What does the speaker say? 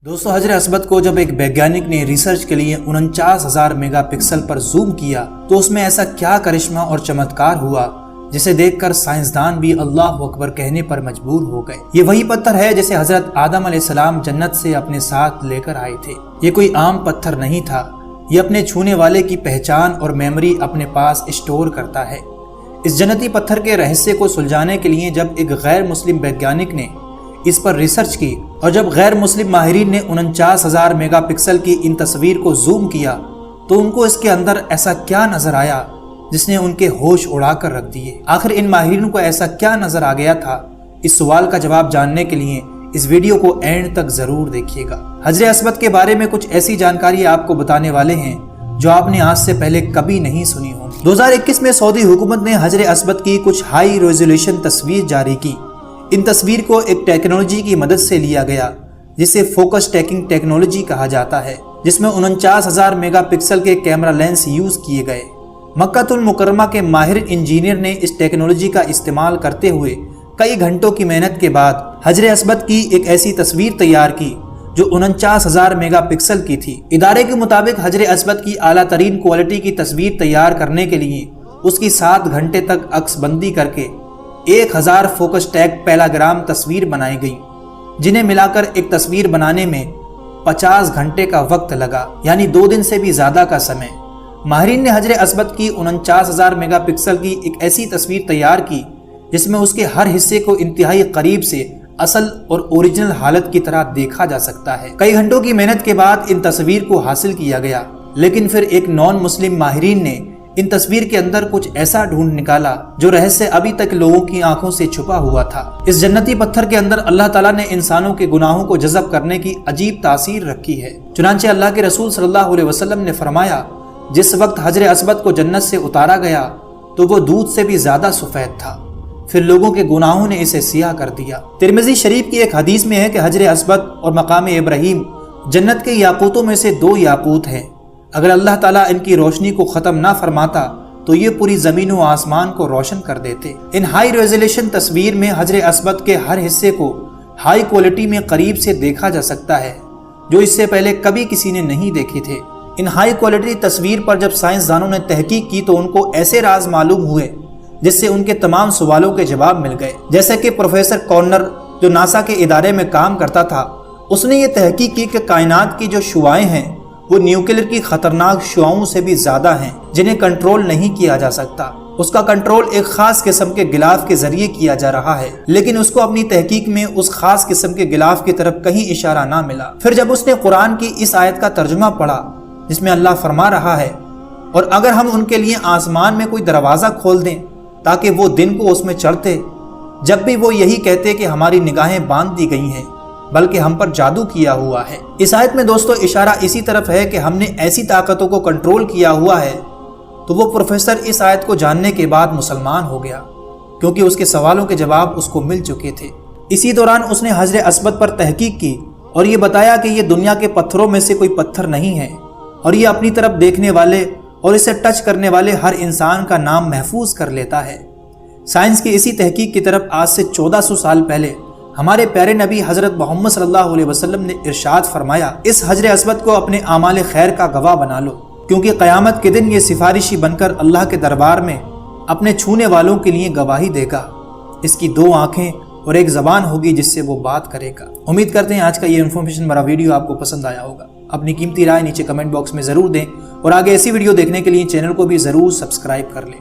दोस्तों हजरत अस्बद को जब एक वैज्ञानिक ने रिसर्च के लिए 49,000 मेगापिक्सल पर जूम किया तो उसमें ऐसा क्या करिश्मा और चमत्कार हुआ जिसे देखकर साइंसदान भी अल्लाह अकबर कहने पर मजबूर हो गए। ये वही पत्थर है जिसे हजरत आदम अलैहिस्सलाम जन्नत से अपने साथ लेकर आए थे। ये कोई आम पत्थर नहीं था, ये अपने छूने वाले की पहचान और मेमोरी अपने पास स्टोर करता है। इस जन्नती पत्थर के रहस्य को सुलझाने के लिए जब एक गैर मुस्लिम वैज्ञानिक ने इस पर रिसर्च की और जब गैर मुस्लिम माहिरीन ने 49,000 मेगापिक्सल की इन तस्वीर को जूम किया तो उनको इसके अंदर ऐसा क्या नजर आया जिसने उनके होश उड़ाकर रख दिए। आखिर इन माहिरीन को ऐसा क्या नजर आ गया था? इस सवाल का जवाब जानने के लिए इस वीडियो को एंड तक जरूर देखिएगा। हजरत अस्बद के बारे में कुछ ऐसी जानकारी आपको बताने वाले हैं जो आपने आज से पहले कभी नहीं सुनी हो। 2021 में सऊदी हुकूमत ने हजरत अस्बद की कुछ हाई रेजोल्यूशन तस्वीर जारी की। इन तस्वीर को एक टेक्नोलॉजी की मदद से लिया गया जिसे फोकस टैकिंग टेक्नोलॉजी कहा जाता है, जिसमें 49,000 मेगापिक्सल के कैमरा लेंस यूज किए गए। मक्कातुल मुकर्रमा के माहिर इंजीनियर ने इस टेक्नोलॉजी का इस्तेमाल करते हुए कई घंटों की मेहनत के बाद हजरत अस्बद की एक ऐसी तस्वीर तैयार की जो 49,000 मेगापिक्सल की थी। इदारे के मुताबिक हजरत अस्बद की आला तरीन क्वालिटी की तस्वीर तैयार करने के लिए उसकी 7 घंटे तक अक्सबंदी करके 1000 फोकस टैग पैराग्राम तस्वीर बनाई गई, जिन्हें मिलाकर एक तस्वीर बनाने में 50 घंटे का वक्त लगा, यानी 2 दिन से भी ज्यादा का समय। माहिरीन ने हजरत अस्बद की 49,000 मेगापिक्सल की एक ऐसी तस्वीर तैयार की जिसमें उसके हर हिस्से को इंतहाई करीब से असल और ओरिजिनल हालत की तरह देखा जा सकता है। कई घंटों की मेहनत के बाद इन तस्वीर को हासिल किया गया, लेकिन फिर एक नॉन मुस्लिम माहिरीन ने इन तस्वीर के अंदर कुछ ऐसा ढूंढ निकाला जो रहस्य अभी तक लोगों की आंखों से छुपा हुआ था। इस जन्नती पत्थर के अंदर अल्लाह ताला ने इंसानों के गुनाहों को जज़ब करने की अजीब तासीर रखी है। चुनांचे अल्लाह के रसूल सल्लल्लाहु अलैहि वसल्लम ने फरमाया, जिस वक्त हजरत अस्बद को जन्नत से उतारा गया तो वो दूध से भी ज्यादा सफेद था, फिर लोगों के गुनाहों ने इसे सियाह कर दिया। तिरमिज़ी शरीफ की एक हदीस में है कि हजरत अस्बद और मकाम इब्राहीम जन्नत के याकूतों में से 2 याकूत हैं। अगर अल्लाह ताला इनकी रोशनी को ख़त्म ना फरमाता तो ये पूरी ज़मीन व आसमान को रोशन कर देते। इन हाई रेजोल्यूशन तस्वीर में हजरत अस्बद के हर हिस्से को हाई क्वालिटी में करीब से देखा जा सकता है, जो इससे पहले कभी किसी ने नहीं देखे थे। इन हाई क्वालिटी तस्वीर पर जब साइंसदानों ने तहकीक की तो उनको ऐसे राज मालूम हुए जिससे उनके तमाम सवालों के जवाब मिल गए। जैसे कि प्रोफेसर कॉर्नर, जो नासा के इदारे में काम करता था, उसने ये तहकीक की कि कायनात की जो शुआएं हैं वो न्यूक्लियर की खतरनाक शुआओं से भी ज्यादा हैं, जिन्हें कंट्रोल नहीं किया जा सकता। उसका कंट्रोल एक खास किस्म के गिलाफ के जरिए किया जा रहा है, लेकिन उसको अपनी तहकीक में उस खास किस्म के गिलाफ की तरफ कहीं इशारा ना मिला। फिर जब उसने कुरान की इस आयत का तर्जुमा पढ़ा जिसमें अल्लाह फरमा रहा है, और अगर हम उनके लिए आसमान में कोई दरवाजा खोल दें ताकि वो दिन को उसमें चढ़ते, जब भी वो यही कहते कि हमारी निगाहें बांध दी गई हैं बल्कि हम पर जादू किया हुआ है। इस आयत में दोस्तों इशारा इसी तरफ है कि हमने ऐसी ताकतों को कंट्रोल किया हुआ है। तो वो प्रोफेसर इस आयत को जानने के बाद मुसलमान हो गया, क्योंकि उसके सवालों के जवाब उसको मिल चुके थे। इसी दौरान उसने हजरत अस्बद पर तहकीक की और ये बताया कि ये दुनिया के पत्थरों में से कोई पत्थर नहीं है, और ये अपनी तरफ देखने वाले और इसे टच करने वाले हर इंसान का नाम महफूज कर लेता है। साइंस की इसी तहकीक की तरफ आज से 1400 साल पहले हमारे प्यारे नबी हजरत मोहम्मद सल्लल्लाहु अलैहि वसल्लम ने इरशाद फरमाया, इस हजरत अस्बद को अपने आमाल खैर का गवाह बना लो, क्योंकि क़यामत के दिन ये सिफारिशी बनकर अल्लाह के दरबार में अपने छूने वालों के लिए गवाही देगा। इसकी 2 आंखें और एक ज़बान होगी जिससे वो बात करेगा। उम्मीद करते हैं आज का ये इन्फॉर्मेशन भरा वीडियो आपको पसंद आया होगा। अपनी कीमती राय नीचे कमेंट बॉक्स में ज़रूर दें और आगे ऐसी वीडियो देखने के लिए चैनल को भी ज़रूर सब्सक्राइब कर लें।